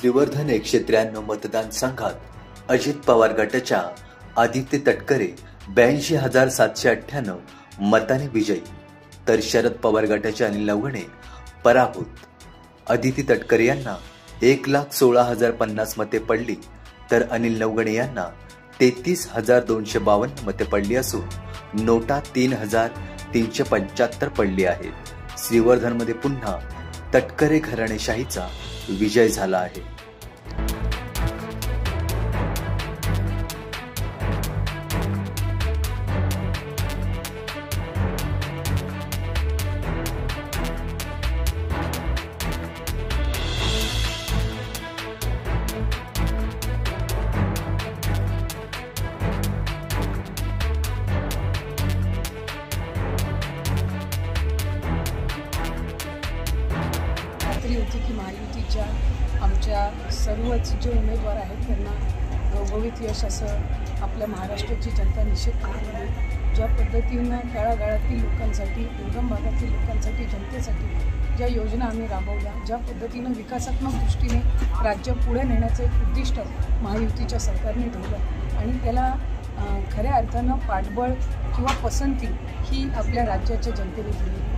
श्रीवर्धन 193 मतदारसंघात अजित पवार गटाच्या आदित्य तटकरे 82,798 मताने विजयी, तर शरद पवार गटाचे अनिल नवघणे पराभूत. आदित्य तटकरे यांना 1,16,050 मते पडली, तर अनिल नवघणे यांना 33,252 मते पडली असून नोटा 3,375 पडली आहेत. श्रीवर्धनमध्ये पुन्हा तटकरे घराणेशाहीचा विजय झाला आहे. खात्री होती की महायुतीच्या आमच्या सर्वच जे उमेदवार आहेत त्यांना घवघवीत यश असं आपल्या महाराष्ट्राची जनता निश्चित करते. ज्या पद्धतीनं तळागाळातील लोकांसाठी, दुर्गम भागातील लोकांसाठी, जनतेसाठी ज्या योजना आम्ही राबवल्या, ज्या पद्धतीनं विकासात्मक दृष्टीने राज्य पुढे नेण्याचं एक उद्दिष्ट महायुतीच्या सरकारने ठेवलं आणि त्याला खऱ्या अर्थानं पाठबळ किंवा पसंती ही आपल्या राज्याच्या जनतेने दिली.